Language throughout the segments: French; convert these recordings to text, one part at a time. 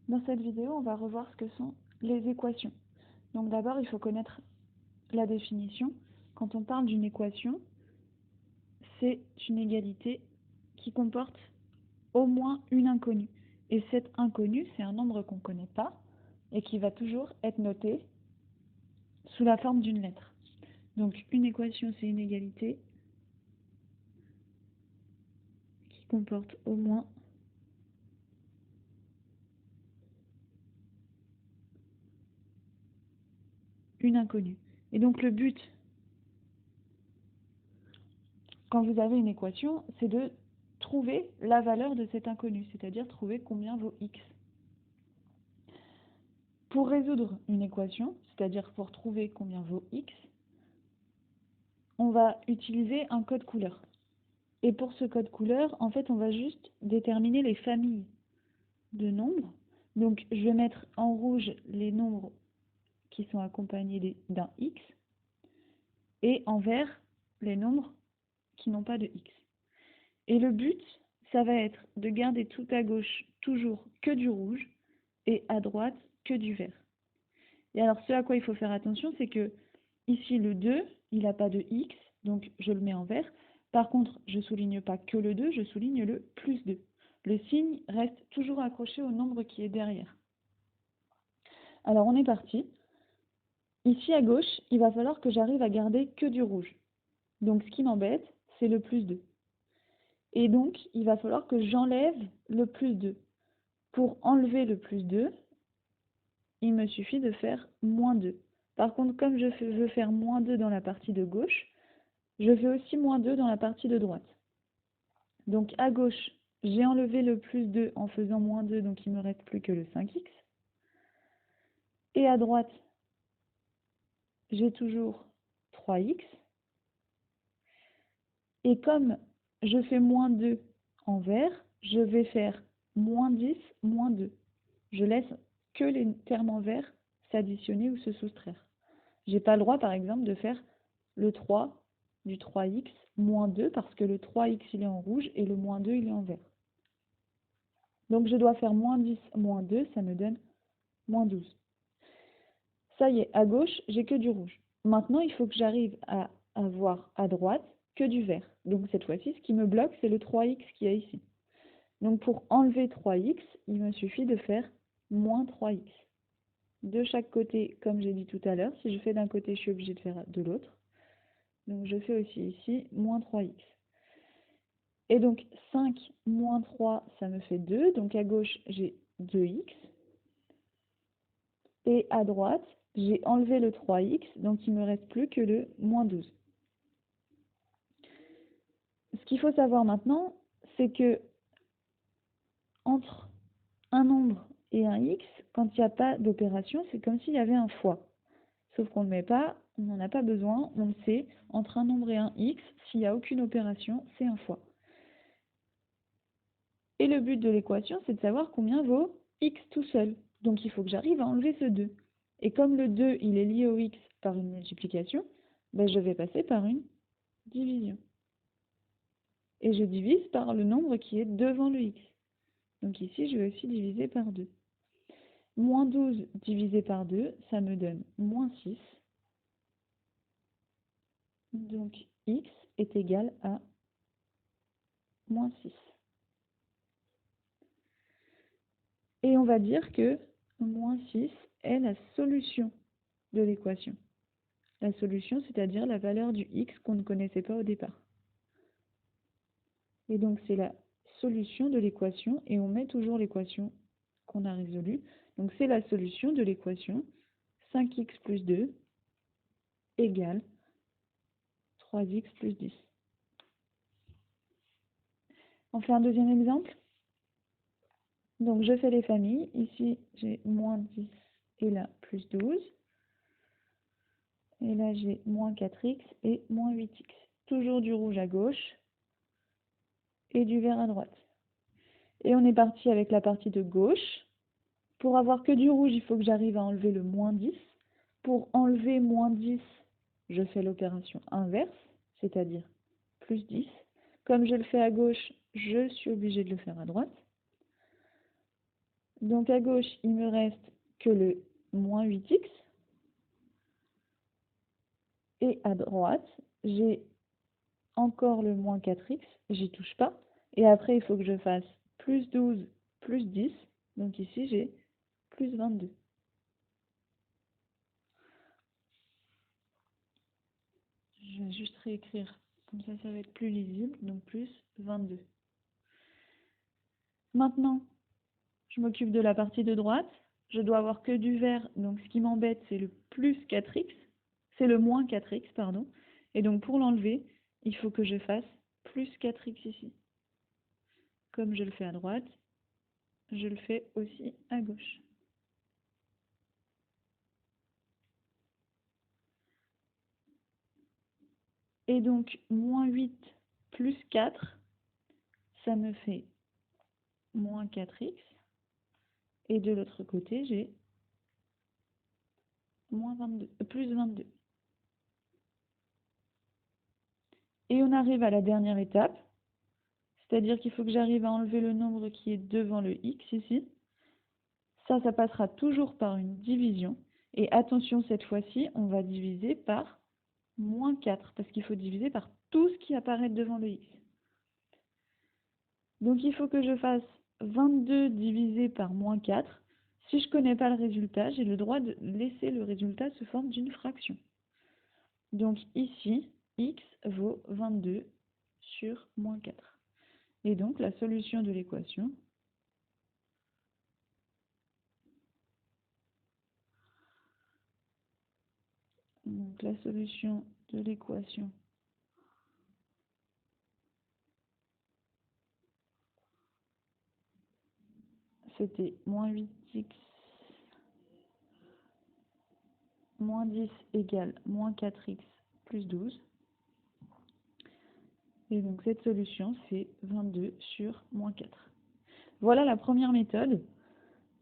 Dans cette vidéo, on va revoir ce que sont les équations. Donc d'abord, il faut connaître la définition. Quand on parle d'une équation, c'est une égalité qui comporte au moins une inconnue. Et cette inconnue, c'est un nombre qu'on ne connaît pas et qui va toujours être noté sous la forme d'une lettre. Donc une équation, c'est une égalité qui comporte au moins une inconnue. Et donc le but, quand vous avez une équation, c'est de trouver la valeur de cette inconnue, c'est-à-dire trouver combien vaut x. Pour résoudre une équation, c'est-à-dire pour trouver combien vaut x, on va utiliser un code couleur. Et pour ce code couleur, en fait, on va juste déterminer les familles de nombres. Donc, je vais mettre en rouge les nombres qui sont accompagnés d'un x et en vert les nombres qui n'ont pas de x. Et le but, ça va être de garder tout à gauche toujours que du rouge et à droite que du vert. Et alors, ce à quoi il faut faire attention, c'est que ici, le 2, il n'a pas de x, donc je le mets en vert. Par contre, je ne souligne pas que le 2, je souligne le plus 2. Le signe reste toujours accroché au nombre qui est derrière. Alors, on est parti. Ici, à gauche, il va falloir que j'arrive à garder que du rouge. Donc, ce qui m'embête, c'est le plus 2. Et donc, il va falloir que j'enlève le plus 2. Pour enlever le plus 2, il me suffit de faire moins 2. Par contre, comme je veux faire moins 2 dans la partie de gauche, je fais aussi moins 2 dans la partie de droite. Donc à gauche, j'ai enlevé le plus 2 en faisant moins 2, donc il ne me reste plus que le 5x. Et à droite, j'ai toujours 3x. Et comme je fais moins 2 en vert, je vais faire moins 10, moins 2. Je laisse que les termes en vert s'additionner ou se soustraire. Je n'ai pas le droit, par exemple, de faire le 3 du 3x moins 2 parce que le 3x il est en rouge et le moins 2 il est en vert. Donc je dois faire moins 10 moins 2, ça me donne moins 12. Ça y est, à gauche, j'ai que du rouge. Maintenant, il faut que j'arrive à avoir à droite que du vert. Donc cette fois-ci, ce qui me bloque, c'est le 3x qu'il y a ici. Donc pour enlever 3x, il me suffit de faire moins 3x. De chaque côté, comme j'ai dit tout à l'heure, si je fais d'un côté, je suis obligée de faire de l'autre. Donc je fais aussi ici moins 3x. Et donc 5 moins 3, ça me fait 2. Donc à gauche, j'ai 2x. Et à droite, j'ai enlevé le 3x, donc il ne me reste plus que le moins 12. Ce qu'il faut savoir maintenant, c'est que entre un nombre et un x, quand il n'y a pas d'opération, c'est comme s'il y avait un fois. Sauf qu'on ne le met pas, on n'en a pas besoin, on le sait, entre un nombre et un x, s'il n'y a aucune opération, c'est un fois. Et le but de l'équation, c'est de savoir combien vaut x tout seul. Donc il faut que j'arrive à enlever ce 2. Et comme le 2, il est lié au x par une multiplication, ben je vais passer par une division. Et je divise par le nombre qui est devant le x. Donc ici, je vais aussi diviser par 2. Moins 12 divisé par 2, ça me donne moins 6. Donc x est égal à moins 6. Et on va dire que moins 6 est la solution de l'équation. La solution, c'est-à-dire la valeur du x qu'on ne connaissait pas au départ. Et donc c'est la solution de l'équation, et on met toujours l'équation qu'on a résolue. Donc c'est la solution de l'équation 5x plus 2 égale 3x plus 10. On fait un deuxième exemple. Donc je fais les familles. Ici j'ai moins 10 et là plus 12. Et là j'ai moins 4x et moins 8x. Toujours du rouge à gauche et du vert à droite. Et on est parti avec la partie de gauche. Pour avoir que du rouge, il faut que j'arrive à enlever le moins 10. Pour enlever moins 10, je fais l'opération inverse, c'est-à-dire plus 10. Comme je le fais à gauche, je suis obligée de le faire à droite. Donc à gauche, il me reste que le moins 8x. Et à droite, j'ai encore le moins 4x, j'y touche pas. Et après, il faut que je fasse plus 12, plus 10. Donc ici, j'ai plus 22. Je vais juste réécrire, comme ça va être plus lisible. Donc plus 22. Maintenant, je m'occupe de la partie de droite. Je dois avoir que du vert, donc ce qui m'embête, c'est le plus 4x. C'est le moins 4x, pardon. Et donc pour l'enlever, il faut que je fasse plus 4x ici. Comme je le fais à droite, je le fais aussi à gauche. Et donc, moins 8 plus 4, ça me fait moins 4x. Et de l'autre côté, j'ai moins 22, plus 22. Et on arrive à la dernière étape, c'est-à-dire qu'il faut que j'arrive à enlever le nombre qui est devant le x ici. Ça passera toujours par une division. Et attention, cette fois-ci, on va diviser par moins 4, parce qu'il faut diviser par tout ce qui apparaît devant le x. Donc il faut que je fasse 22 divisé par moins 4. Si je ne connais pas le résultat, j'ai le droit de laisser le résultat sous forme d'une fraction. Donc ici, x vaut 22 sur moins 4. Et donc la solution de l'équation, c'était moins 8x moins 10 égale moins 4x plus 12. Et donc cette solution, c'est 22 sur moins 4. Voilà la première méthode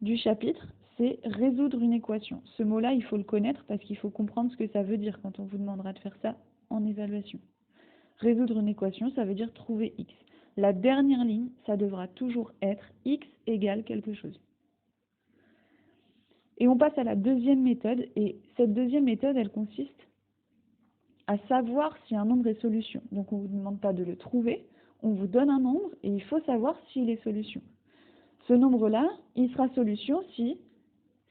du chapitre, c'est résoudre une équation. Ce mot-là, il faut le connaître parce qu'il faut comprendre ce que ça veut dire quand on vous demandera de faire ça en évaluation. Résoudre une équation, ça veut dire trouver x. La dernière ligne, ça devra toujours être x égale quelque chose. Et on passe à la deuxième méthode, et cette deuxième méthode, elle consiste à savoir si un nombre est solution. Donc on ne vous demande pas de le trouver, on vous donne un nombre et il faut savoir s'il est solution. Ce nombre-là, il sera solution si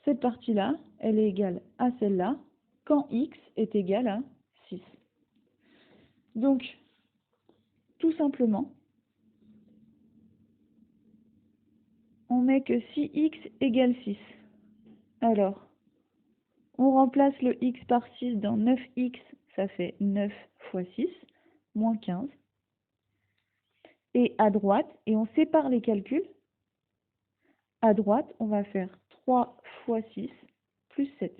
cette partie-là, elle est égale à celle-là, quand x est égal à 6. Donc, tout simplement, on met que si x égale 6, alors, on remplace le x par 6 dans 9x, ça fait 9 fois 6, moins 15. Et à droite, et on sépare les calculs, à droite, on va faire 3 fois 6 plus 7.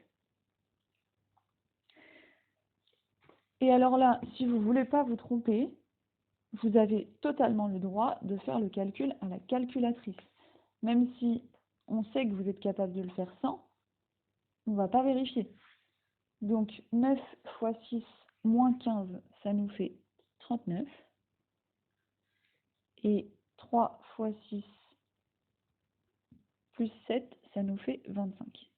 Et alors là, si vous ne voulez pas vous tromper, vous avez totalement le droit de faire le calcul à la calculatrice. Même si on sait que vous êtes capable de le faire sans, on ne va pas vérifier. Donc 9 fois 6 moins 15, ça nous fait 39. Et 3 fois 6 plus 7, ça nous fait 25.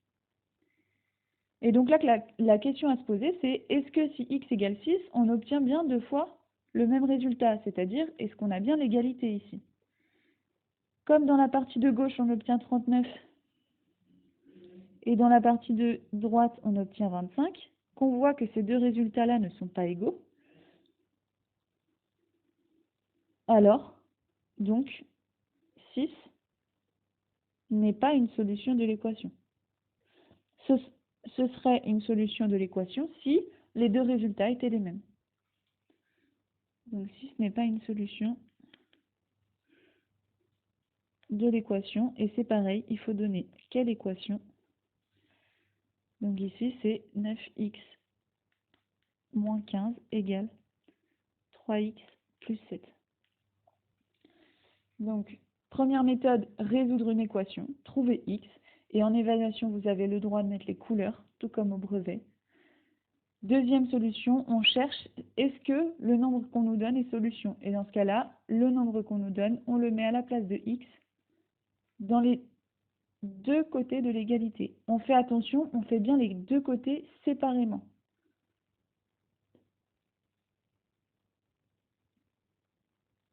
Et donc là, la question à se poser, c'est est-ce que si x égale 6, on obtient bien deux fois le même résultat? C'est-à-dire, est-ce qu'on a bien l'égalité ici? Comme dans la partie de gauche, on obtient 39, et dans la partie de droite, on obtient 25, qu'on voit que ces deux résultats-là ne sont pas égaux, alors, donc, 6 n'est pas une solution de l'équation. Ce serait une solution de l'équation si les deux résultats étaient les mêmes. Donc 6 n'est pas une solution de l'équation, et c'est pareil, il faut donner quelle équation? Donc ici, c'est 9x moins 15 égale 3x plus 7. Donc, première méthode, résoudre une équation, trouver x. Et en évaluation, vous avez le droit de mettre les couleurs, tout comme au brevet. Deuxième solution, on cherche, est-ce que le nombre qu'on nous donne est solution? Et dans ce cas-là, le nombre qu'on nous donne, on le met à la place de x dans deux côtés de l'égalité. On fait attention, on fait bien les deux côtés séparément.